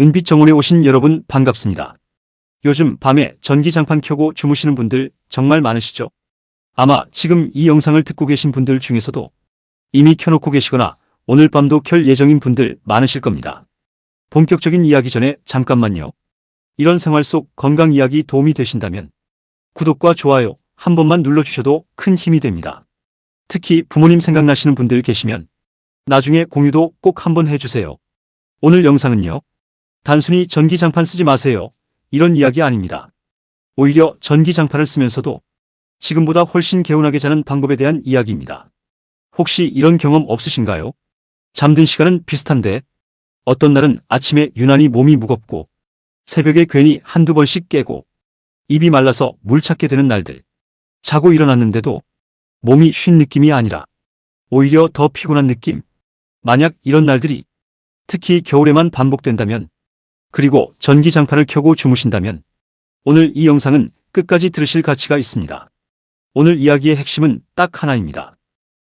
은빛 정원에 오신 여러분 반갑습니다. 요즘 밤에 전기장판 켜고 주무시는 분들 정말 많으시죠? 아마 지금 이 영상을 듣고 계신 분들 중에서도 이미 켜놓고 계시거나 오늘 밤도 켤 예정인 분들 많으실 겁니다. 본격적인 이야기 전에 잠깐만요. 이런 생활 속 건강 이야기 도움이 되신다면 구독과 좋아요 한 번만 눌러주셔도 큰 힘이 됩니다. 특히 부모님 생각나시는 분들 계시면 나중에 공유도 꼭 한번 해주세요. 오늘 영상은요. 단순히 전기장판 쓰지 마세요. 이런 이야기 아닙니다. 오히려 전기장판을 쓰면서도 지금보다 훨씬 개운하게 자는 방법에 대한 이야기입니다. 혹시 이런 경험 없으신가요? 잠든 시간은 비슷한데 어떤 날은 아침에 유난히 몸이 무겁고 새벽에 괜히 한두 번씩 깨고 입이 말라서 물 찾게 되는 날들. 자고 일어났는데도 몸이 쉰 느낌이 아니라 오히려 더 피곤한 느낌. 만약 이런 날들이 특히 겨울에만 반복된다면 그리고 전기장판을 켜고 주무신다면 오늘 이 영상은 끝까지 들으실 가치가 있습니다. 오늘 이야기의 핵심은 딱 하나입니다.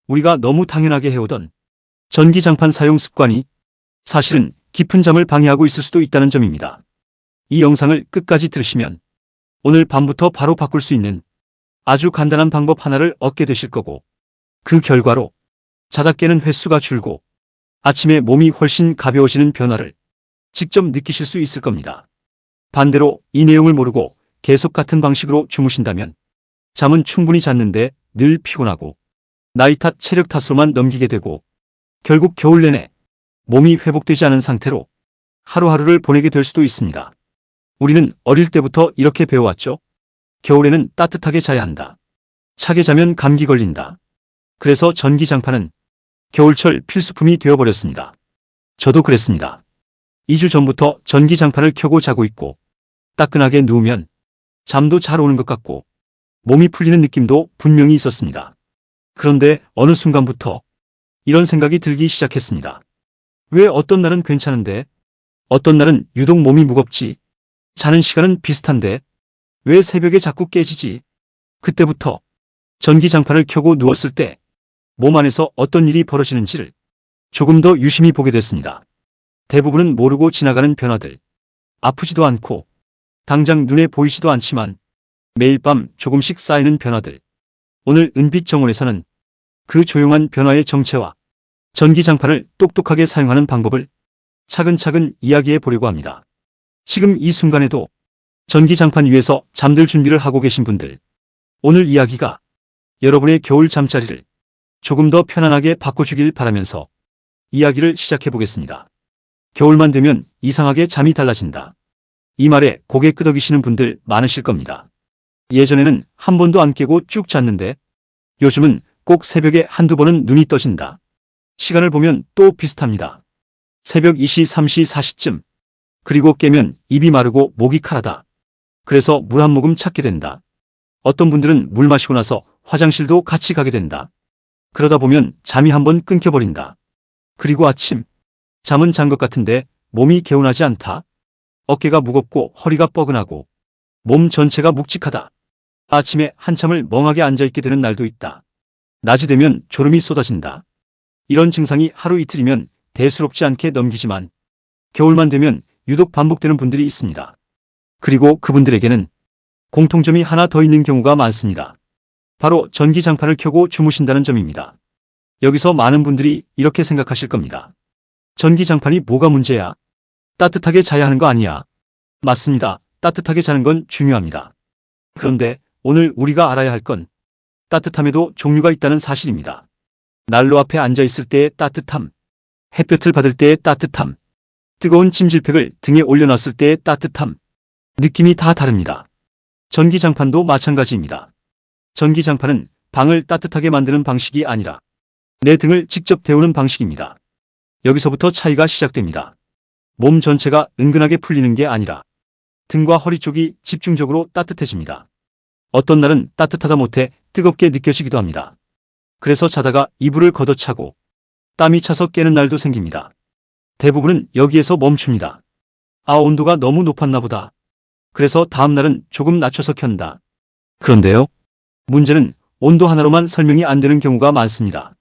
우리가 너무 당연하게 해오던 전기장판 사용 습관이 사실은 깊은 잠을 방해하고 있을 수도 있다는 점입니다. 이 영상을 끝까지 들으시면 오늘 밤부터 바로 바꿀 수 있는 아주 간단한 방법 하나를 얻게 되실 거고 그 결과로 자다 깨는 횟수가 줄고 아침에 몸이 훨씬 가벼워지는 변화를 직접 느끼실 수 있을 겁니다. 반대로 이 내용을 모르고 계속 같은 방식으로 주무신다면 잠은 충분히 잤는데 늘 피곤하고 나이 탓 체력 탓으로만 넘기게 되고 결국 겨울 내내 몸이 회복되지 않은 상태로 하루하루를 보내게 될 수도 있습니다. 우리는 어릴 때부터 이렇게 배워왔죠. 겨울에는 따뜻하게 자야 한다. 차게 자면 감기 걸린다. 그래서 전기장판은 겨울철 필수품이 되어버렸습니다. 저도 그랬습니다. 2주 전부터 전기장판을 켜고 자고 있고 따끈하게 누우면 잠도 잘 오는 것 같고 몸이 풀리는 느낌도 분명히 있었습니다. 그런데 어느 순간부터 이런 생각이 들기 시작했습니다. 왜 어떤 날은 괜찮은데 어떤 날은 유독 몸이 무겁지? 자는 시간은 비슷한데 왜 새벽에 자꾸 깨지지? 그때부터 전기장판을 켜고 누웠을 때 몸 안에서 어떤 일이 벌어지는지를 조금 더 유심히 보게 됐습니다. 대부분은 모르고 지나가는 변화들. 아프지도 않고 당장 눈에 보이지도 않지만 매일 밤 조금씩 쌓이는 변화들. 오늘 은빛 정원에서는 그 조용한 변화의 정체와 전기장판을 똑똑하게 사용하는 방법을 차근차근 이야기해 보려고 합니다. 지금 이 순간에도 전기장판 위에서 잠들 준비를 하고 계신 분들. 오늘 이야기가 여러분의 겨울 잠자리를 조금 더 편안하게 바꿔주길 바라면서 이야기를 시작해 보겠습니다. 겨울만 되면 이상하게 잠이 달라진다. 이 말에 고개 끄덕이시는 분들 많으실 겁니다. 예전에는 한 번도 안 깨고 쭉 잤는데 요즘은 꼭 새벽에 한두 번은 눈이 떠진다. 시간을 보면 또 비슷합니다. 새벽 2시, 3시, 4시쯤. 그리고 깨면 입이 마르고 목이 칼하다. 그래서 물 한 모금 찾게 된다. 어떤 분들은 물 마시고 나서 화장실도 같이 가게 된다. 그러다 보면 잠이 한번 끊겨버린다. 그리고 아침. 잠은 잔 것 같은데 몸이 개운하지 않다. 어깨가 무겁고 허리가 뻐근하고 몸 전체가 묵직하다. 아침에 한참을 멍하게 앉아있게 되는 날도 있다. 낮이 되면 졸음이 쏟아진다. 이런 증상이 하루 이틀이면 대수롭지 않게 넘기지만 겨울만 되면 유독 반복되는 분들이 있습니다. 그리고 그분들에게는 공통점이 하나 더 있는 경우가 많습니다. 바로 전기장판을 켜고 주무신다는 점입니다. 여기서 많은 분들이 이렇게 생각하실 겁니다. 전기장판이 뭐가 문제야? 따뜻하게 자야 하는 거 아니야? 맞습니다. 따뜻하게 자는 건 중요합니다. 그런데 오늘 우리가 알아야 할 건 따뜻함에도 종류가 있다는 사실입니다. 난로 앞에 앉아있을 때의 따뜻함, 햇볕을 받을 때의 따뜻함, 뜨거운 찜질팩을 등에 올려놨을 때의 따뜻함, 느낌이 다 다릅니다. 전기장판도 마찬가지입니다. 전기장판은 방을 따뜻하게 만드는 방식이 아니라 내 등을 직접 데우는 방식입니다. 여기서부터 차이가 시작됩니다. 몸 전체가 은근하게 풀리는 게 아니라 등과 허리 쪽이 집중적으로 따뜻해집니다. 어떤 날은 따뜻하다 못해 뜨겁게 느껴지기도 합니다. 그래서 자다가 이불을 걷어차고 땀이 차서 깨는 날도 생깁니다. 대부분은 여기에서 멈춥니다. 아, 온도가 너무 높았나 보다. 그래서 다음날은 조금 낮춰서 켠다. 그런데요. 문제는 온도 하나로만 설명이 안 되는 경우가 많습니다.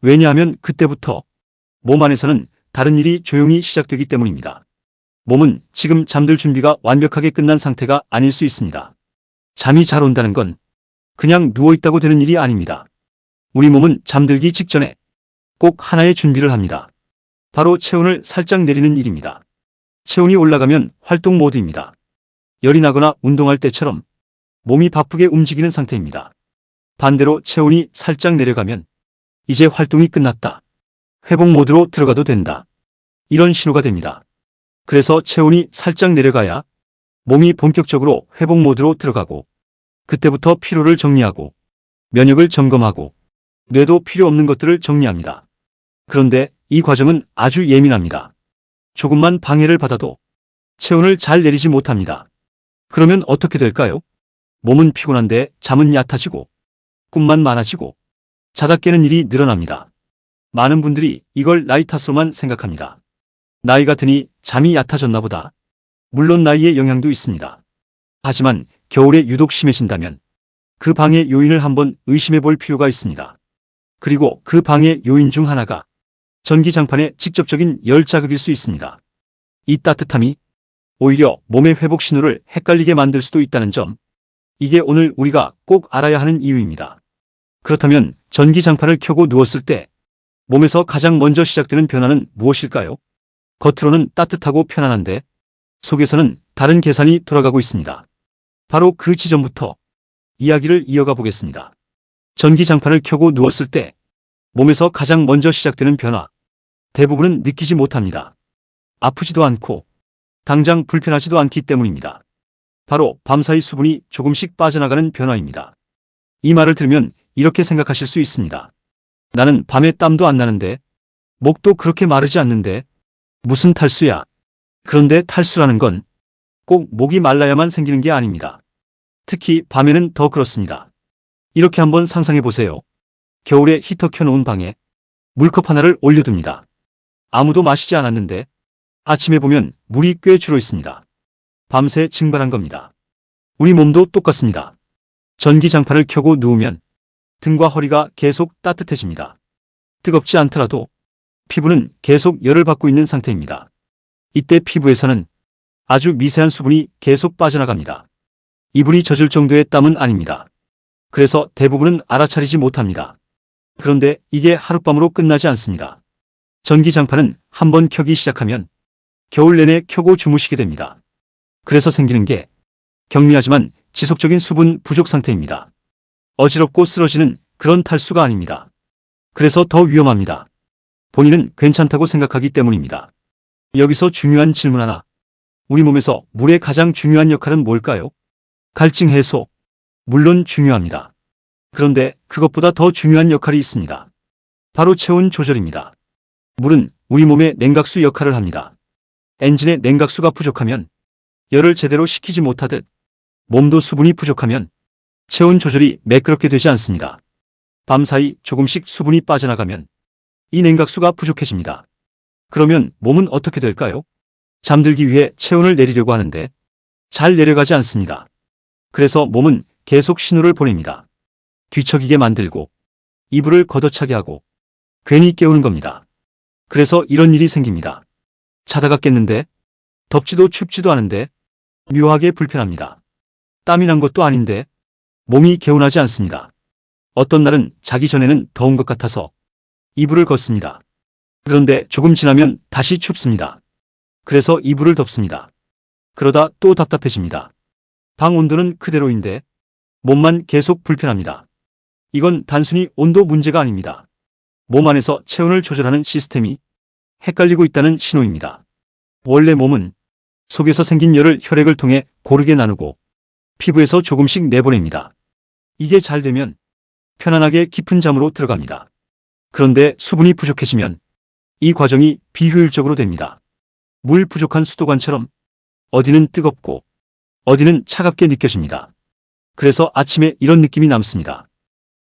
왜냐하면 그때부터 몸 안에서는 다른 일이 조용히 시작되기 때문입니다. 몸은 지금 잠들 준비가 완벽하게 끝난 상태가 아닐 수 있습니다. 잠이 잘 온다는 건 그냥 누워있다고 되는 일이 아닙니다. 우리 몸은 잠들기 직전에 꼭 하나의 준비를 합니다. 바로 체온을 살짝 내리는 일입니다. 체온이 올라가면 활동 모드입니다. 열이 나거나 운동할 때처럼 몸이 바쁘게 움직이는 상태입니다. 반대로 체온이 살짝 내려가면 이제 활동이 끝났다. 회복 모드로 들어가도 된다. 이런 신호가 됩니다. 그래서 체온이 살짝 내려가야 몸이 본격적으로 회복 모드로 들어가고 그때부터 피로를 정리하고 면역을 점검하고 뇌도 필요 없는 것들을 정리합니다. 그런데 이 과정은 아주 예민합니다. 조금만 방해를 받아도 체온을 잘 내리지 못합니다. 그러면 어떻게 될까요? 몸은 피곤한데 잠은 얕아지고 꿈만 많아지고 자다 깨는 일이 늘어납니다. 많은 분들이 이걸 나이 탓으로만 생각합니다. 나이가 드니 잠이 얕아졌나 보다. 물론 나이의 영향도 있습니다. 하지만 겨울에 유독 심해진다면 그 방해 요인을 한번 의심해 볼 필요가 있습니다. 그리고 그 방해 요인 중 하나가 전기장판의 직접적인 열 자극일 수 있습니다. 이 따뜻함이 오히려 몸의 회복 신호를 헷갈리게 만들 수도 있다는 점, 이게 오늘 우리가 꼭 알아야 하는 이유입니다. 그렇다면 전기장판을 켜고 누웠을 때 몸에서 가장 먼저 시작되는 변화는 무엇일까요? 겉으로는 따뜻하고 편안한데 속에서는 다른 계산이 돌아가고 있습니다. 바로 그 지점부터 이야기를 이어가 보겠습니다. 전기장판을 켜고 누웠을 때 몸에서 가장 먼저 시작되는 변화, 대부분은 느끼지 못합니다. 아프지도 않고 당장 불편하지도 않기 때문입니다. 바로 밤사이 수분이 조금씩 빠져나가는 변화입니다. 이 말을 들으면 이렇게 생각하실 수 있습니다. 나는 밤에 땀도 안 나는데, 목도 그렇게 마르지 않는데 무슨 탈수야? 그런데 탈수라는 건 꼭 목이 말라야만 생기는 게 아닙니다. 특히 밤에는 더 그렇습니다. 이렇게 한번 상상해 보세요. 겨울에 히터 켜놓은 방에 물컵 하나를 올려둡니다. 아무도 마시지 않았는데 아침에 보면 물이 꽤 줄어 있습니다. 밤새 증발한 겁니다. 우리 몸도 똑같습니다. 전기장판을 켜고 누우면 등과 허리가 계속 따뜻해집니다. 뜨겁지 않더라도 피부는 계속 열을 받고 있는 상태입니다. 이때 피부에서는 아주 미세한 수분이 계속 빠져나갑니다. 이불이 젖을 정도의 땀은 아닙니다. 그래서 대부분은 알아차리지 못합니다. 그런데 이게 하룻밤으로 끝나지 않습니다. 전기장판은 한번 켜기 시작하면 겨울 내내 켜고 주무시게 됩니다. 그래서 생기는 게 경미하지만 지속적인 수분 부족 상태입니다. 어지럽고 쓰러지는 그런 탈수가 아닙니다. 그래서 더 위험합니다. 본인은 괜찮다고 생각하기 때문입니다. 여기서 중요한 질문 하나. 우리 몸에서 물의 가장 중요한 역할은 뭘까요? 갈증 해소. 물론 중요합니다. 그런데 그것보다 더 중요한 역할이 있습니다. 바로 체온 조절입니다. 물은 우리 몸의 냉각수 역할을 합니다. 엔진의 냉각수가 부족하면 열을 제대로 식히지 못하듯 몸도 수분이 부족하면 체온 조절이 매끄럽게 되지 않습니다. 밤사이 조금씩 수분이 빠져나가면 이 냉각수가 부족해집니다. 그러면 몸은 어떻게 될까요? 잠들기 위해 체온을 내리려고 하는데 잘 내려가지 않습니다. 그래서 몸은 계속 신호를 보냅니다. 뒤척이게 만들고 이불을 걷어차게 하고 괜히 깨우는 겁니다. 그래서 이런 일이 생깁니다. 자다가 깼는데 덥지도 춥지도 않은데 묘하게 불편합니다. 땀이 난 것도 아닌데 몸이 개운하지 않습니다. 어떤 날은 자기 전에는 더운 것 같아서 이불을 걷습니다. 그런데 조금 지나면 다시 춥습니다. 그래서 이불을 덮습니다. 그러다 또 답답해집니다. 방 온도는 그대로인데 몸만 계속 불편합니다. 이건 단순히 온도 문제가 아닙니다. 몸 안에서 체온을 조절하는 시스템이 헷갈리고 있다는 신호입니다. 원래 몸은 속에서 생긴 열을 혈액을 통해 고르게 나누고 피부에서 조금씩 내보냅니다. 이게 잘 되면 편안하게 깊은 잠으로 들어갑니다. 그런데 수분이 부족해지면 이 과정이 비효율적으로 됩니다. 물 부족한 수도관처럼 어디는 뜨겁고 어디는 차갑게 느껴집니다. 그래서 아침에 이런 느낌이 남습니다.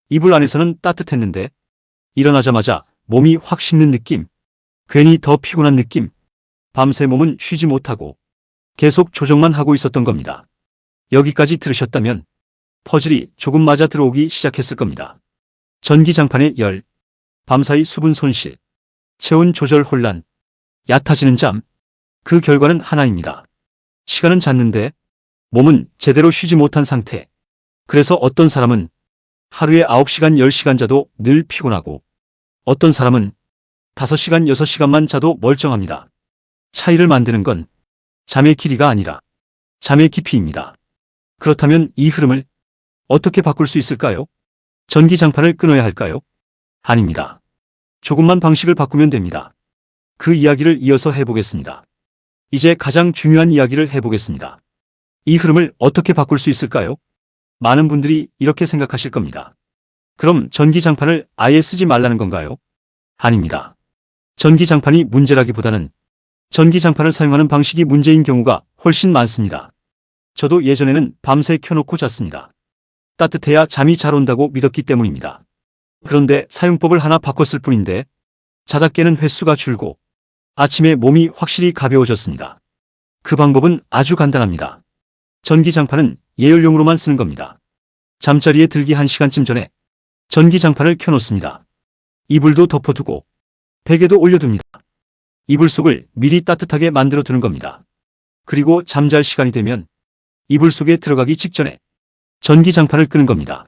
이불 안에서는 따뜻했는데 일어나자마자 몸이 확 식는 느낌, 괜히 더 피곤한 느낌, 밤새 몸은 쉬지 못하고 계속 조정만 하고 있었던 겁니다. 여기까지 들으셨다면 퍼즐이 조금 맞아 들어오기 시작했을 겁니다. 전기장판의 열, 밤사이 수분 손실, 체온 조절 혼란, 얕아지는 잠, 그 결과는 하나입니다. 시간은 잤는데 몸은 제대로 쉬지 못한 상태. 그래서 어떤 사람은 하루에 9시간, 10시간 자도 늘 피곤하고 어떤 사람은 5시간, 6시간만 자도 멀쩡합니다. 차이를 만드는 건 잠의 길이가 아니라 잠의 깊이입니다. 그렇다면 이 흐름을 어떻게 바꿀 수 있을까요? 전기장판을 끊어야 할까요? 아닙니다. 조금만 방식을 바꾸면 됩니다. 그 이야기를 이어서 해보겠습니다. 이제 가장 중요한 이야기를 해보겠습니다. 이 흐름을 어떻게 바꿀 수 있을까요? 많은 분들이 이렇게 생각하실 겁니다. 그럼 전기장판을 아예 쓰지 말라는 건가요? 아닙니다. 전기장판이 문제라기보다는 전기장판을 사용하는 방식이 문제인 경우가 훨씬 많습니다. 저도 예전에는 밤새 켜놓고 잤습니다. 따뜻해야 잠이 잘 온다고 믿었기 때문입니다. 그런데 사용법을 하나 바꿨을 뿐인데 자다 깨는 횟수가 줄고 아침에 몸이 확실히 가벼워졌습니다. 그 방법은 아주 간단합니다. 전기장판은 예열용으로만 쓰는 겁니다. 잠자리에 들기 1시간쯤 전에 전기장판을 켜놓습니다. 이불도 덮어두고 베개도 올려둡니다. 이불 속을 미리 따뜻하게 만들어 두는 겁니다. 그리고 잠잘 시간이 되면 이불 속에 들어가기 직전에 전기장판을 끄는 겁니다.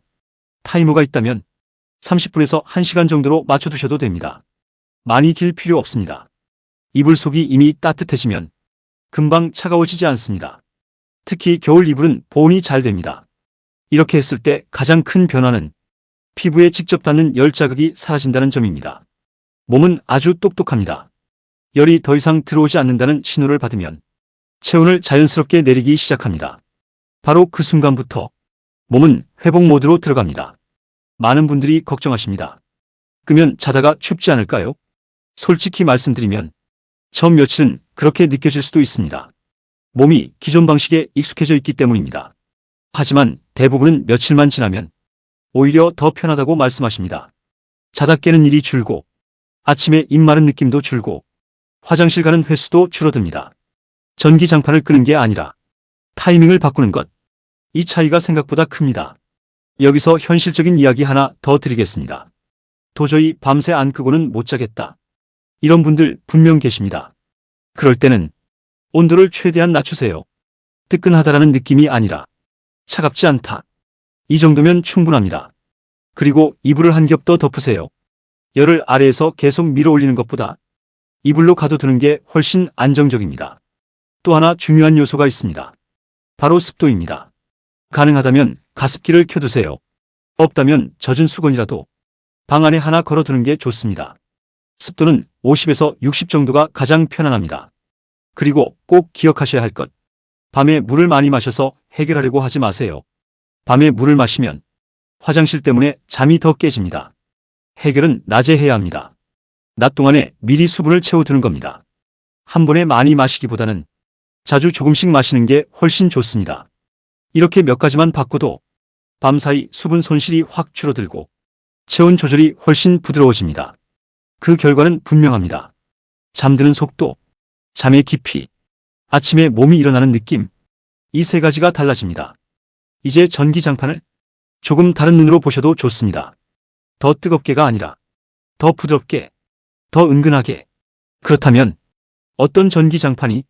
타이머가 있다면 30분에서 1시간 정도로 맞춰두셔도 됩니다. 많이 길 필요 없습니다. 이불 속이 이미 따뜻해지면 금방 차가워지지 않습니다. 특히 겨울 이불은 보온이 잘 됩니다. 이렇게 했을 때 가장 큰 변화는 피부에 직접 닿는 열 자극이 사라진다는 점입니다. 몸은 아주 똑똑합니다. 열이 더 이상 들어오지 않는다는 신호를 받으면 체온을 자연스럽게 내리기 시작합니다. 바로 그 순간부터 몸은 회복 모드로 들어갑니다. 많은 분들이 걱정하십니다. 끄면 자다가 춥지 않을까요? 솔직히 말씀드리면 처음 며칠은 그렇게 느껴질 수도 있습니다. 몸이 기존 방식에 익숙해져 있기 때문입니다. 하지만 대부분은 며칠만 지나면 오히려 더 편하다고 말씀하십니다. 자다 깨는 일이 줄고 아침에 입 마른 느낌도 줄고 화장실 가는 횟수도 줄어듭니다. 전기장판을 끄는 게 아니라 타이밍을 바꾸는 것. 이 차이가 생각보다 큽니다. 여기서 현실적인 이야기 하나 더 드리겠습니다. 도저히 밤새 안 끄고는 못 자겠다. 이런 분들 분명 계십니다. 그럴 때는 온도를 최대한 낮추세요. 뜨끈하다라는 느낌이 아니라 차갑지 않다. 이 정도면 충분합니다. 그리고 이불을 한 겹 더 덮으세요. 열을 아래에서 계속 밀어 올리는 것보다 이불로 가둬두는 게 훨씬 안정적입니다. 또 하나 중요한 요소가 있습니다. 바로 습도입니다. 가능하다면 가습기를 켜두세요. 없다면 젖은 수건이라도 방 안에 하나 걸어두는 게 좋습니다. 습도는 50에서 60 정도가 가장 편안합니다. 그리고 꼭 기억하셔야 할 것. 밤에 물을 많이 마셔서 해결하려고 하지 마세요. 밤에 물을 마시면 화장실 때문에 잠이 더 깨집니다. 해결은 낮에 해야 합니다. 낮 동안에 미리 수분을 채워두는 겁니다. 한 번에 많이 마시기보다는 자주 조금씩 마시는 게 훨씬 좋습니다. 이렇게 몇 가지만 바꿔도 밤사이 수분 손실이 확 줄어들고 체온 조절이 훨씬 부드러워집니다. 그 결과는 분명합니다. 잠드는 속도, 잠의 깊이, 아침에 몸이 일어나는 느낌, 이 세 가지가 달라집니다. 이제 전기장판을 조금 다른 눈으로 보셔도 좋습니다. 더 뜨겁게가 아니라 더 부드럽게, 더 은근하게. 그렇다면 어떤 전기장판이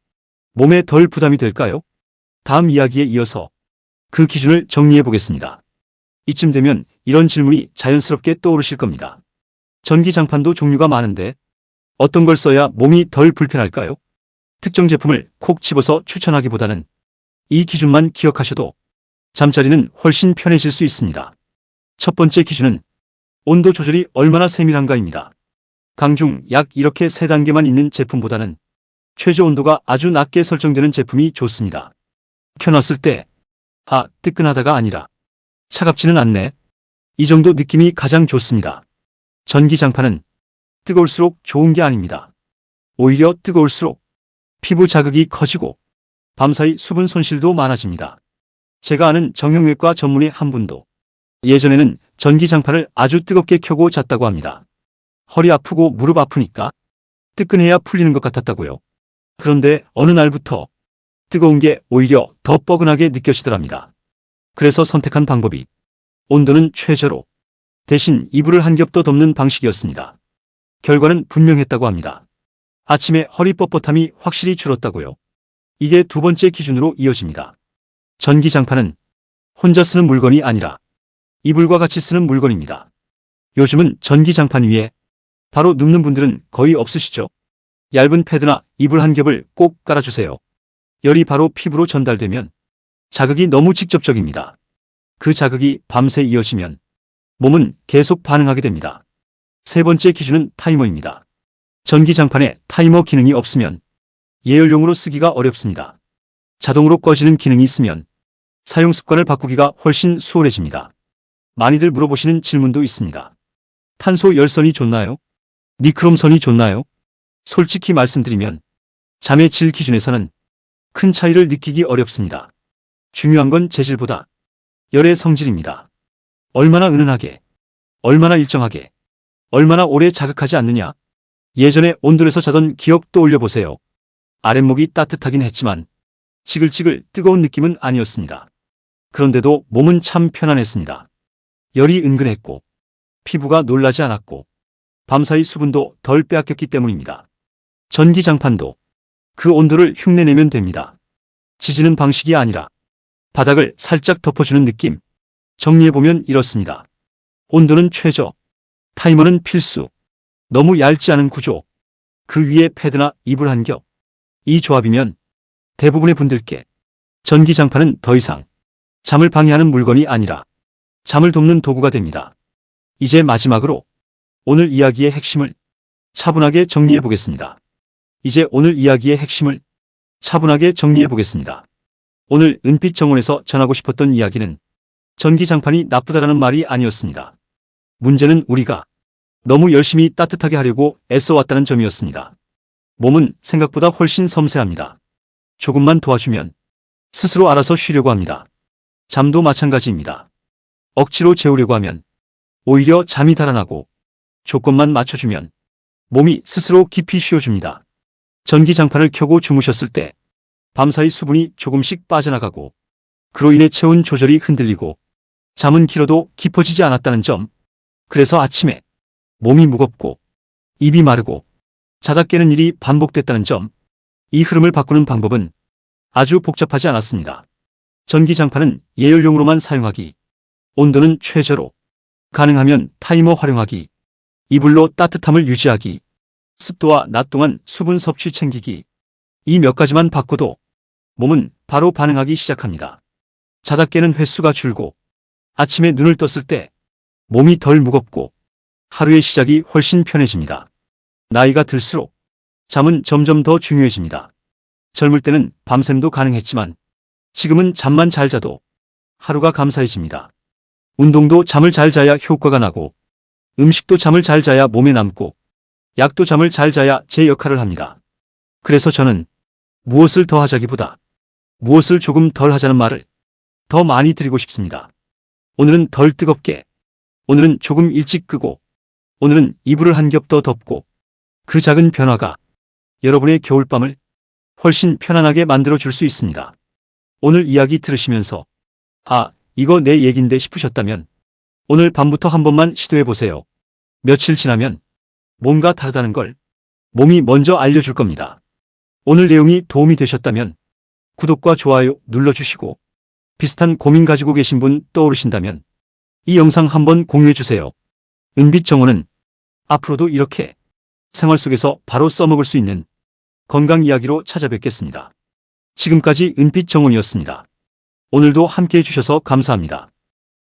몸에 덜 부담이 될까요? 다음 이야기에 이어서 그 기준을 정리해 보겠습니다. 이쯤 되면 이런 질문이 자연스럽게 떠오르실 겁니다. 전기장판도 종류가 많은데 어떤 걸 써야 몸이 덜 불편할까요? 특정 제품을 콕 집어서 추천하기보다는 이 기준만 기억하셔도 잠자리는 훨씬 편해질 수 있습니다. 첫 번째 기준은 온도 조절이 얼마나 세밀한가입니다. 강중 약 이렇게 3단계만 있는 제품보다는 최저 온도가 아주 낮게 설정되는 제품이 좋습니다. 켜놨을 때 뜨끈하다가 아니라 차갑지는 않네. 이 정도 느낌이 가장 좋습니다. 전기장판은 뜨거울수록 좋은 게 아닙니다. 오히려 뜨거울수록 피부 자극이 커지고 밤사이 수분 손실도 많아집니다. 제가 아는 정형외과 전문의 한 분도 예전에는 전기장판을 아주 뜨겁게 켜고 잤다고 합니다. 허리 아프고 무릎 아프니까 뜨끈해야 풀리는 것 같았다고요. 그런데 어느 날부터 뜨거운 게 오히려 더 뻐근하게 느껴지더랍니다. 그래서 선택한 방법이 온도는 최저로 대신 이불을 한 겹 더 덮는 방식이었습니다. 결과는 분명했다고 합니다. 아침에 허리 뻣뻣함이 확실히 줄었다고요. 이게 두 번째 기준으로 이어집니다. 전기장판은 혼자 쓰는 물건이 아니라 이불과 같이 쓰는 물건입니다. 요즘은 전기장판 위에 바로 눕는 분들은 거의 없으시죠? 얇은 패드나 이불 한 겹을 꼭 깔아주세요. 열이 바로 피부로 전달되면 자극이 너무 직접적입니다. 그 자극이 밤새 이어지면 몸은 계속 반응하게 됩니다. 세 번째 기준은 타이머입니다. 전기장판에 타이머 기능이 없으면 예열용으로 쓰기가 어렵습니다. 자동으로 꺼지는 기능이 있으면 사용 습관을 바꾸기가 훨씬 수월해집니다. 많이들 물어보시는 질문도 있습니다. 탄소 열선이 좋나요? 니크롬선이 좋나요? 솔직히 말씀드리면 잠의 질 기준에서는 큰 차이를 느끼기 어렵습니다. 중요한 건 재질보다 열의 성질입니다. 얼마나 은은하게, 얼마나 일정하게, 얼마나 오래 자극하지 않느냐. 예전에 온돌에서 자던 기억 떠올려 보세요. 아랫목이 따뜻하긴 했지만 지글지글 뜨거운 느낌은 아니었습니다. 그런데도 몸은 참 편안했습니다. 열이 은근했고 피부가 놀라지 않았고 밤사이 수분도 덜 빼앗겼기 때문입니다. 전기장판도 그 온도를 흉내내면 됩니다. 지지는 방식이 아니라 바닥을 살짝 덮어주는 느낌. 정리해보면 이렇습니다. 온도는 최저, 타이머는 필수, 너무 얇지 않은 구조, 그 위에 패드나 이불 한 겹. 이 조합이면 대부분의 분들께 전기장판은 더 이상 잠을 방해하는 물건이 아니라 잠을 돕는 도구가 됩니다. 이제 마지막으로 오늘 이야기의 핵심을 차분하게 정리해보겠습니다. 오늘 은빛정원에서 전하고 싶었던 이야기는 전기장판이 나쁘다라는 말이 아니었습니다. 문제는 우리가 너무 열심히 따뜻하게 하려고 애써왔다는 점이었습니다. 몸은 생각보다 훨씬 섬세합니다. 조금만 도와주면 스스로 알아서 쉬려고 합니다. 잠도 마찬가지입니다. 억지로 재우려고 하면 오히려 잠이 달아나고 조건만 맞춰주면 몸이 스스로 깊이 쉬어줍니다. 전기장판을 켜고 주무셨을 때 밤사이 수분이 조금씩 빠져나가고 그로 인해 체온 조절이 흔들리고 잠은 길어도 깊어지지 않았다는 점. 그래서 아침에 몸이 무겁고 입이 마르고 자다 깨는 일이 반복됐다는 점. 이 흐름을 바꾸는 방법은 아주 복잡하지 않았습니다. 전기장판은 예열용으로만 사용하기, 온도는 최저로, 가능하면 타이머 활용하기, 이불로 따뜻함을 유지하기, 습도와 낮 동안 수분 섭취 챙기기. 이 몇 가지만 바꿔도 몸은 바로 반응하기 시작합니다. 자다 깨는 횟수가 줄고 아침에 눈을 떴을 때 몸이 덜 무겁고 하루의 시작이 훨씬 편해집니다. 나이가 들수록 잠은 점점 더 중요해집니다. 젊을 때는 밤샘도 가능했지만 지금은 잠만 잘 자도 하루가 감사해집니다. 운동도 잠을 잘 자야 효과가 나고 음식도 잠을 잘 자야 몸에 남고 약도 잠을 잘 자야 제 역할을 합니다. 그래서 저는 무엇을 더 하자기보다 무엇을 조금 덜 하자는 말을 더 많이 드리고 싶습니다. 오늘은 덜 뜨겁게, 오늘은 조금 일찍 끄고, 오늘은 이불을 한 겹 더 덮고, 그 작은 변화가 여러분의 겨울밤을 훨씬 편안하게 만들어 줄 수 있습니다. 오늘 이야기 들으시면서 아, 이거 내 얘긴데 싶으셨다면 오늘 밤부터 한 번만 시도해 보세요. 며칠 지나면 뭔가 다르다는 걸 몸이 먼저 알려줄 겁니다. 오늘 내용이 도움이 되셨다면 구독과 좋아요 눌러주시고 비슷한 고민 가지고 계신 분 떠오르신다면 이 영상 한번 공유해 주세요. 은빛정원은 앞으로도 이렇게 생활 속에서 바로 써먹을 수 있는 건강 이야기로 찾아뵙겠습니다. 지금까지 은빛정원이었습니다. 오늘도 함께 해주셔서 감사합니다.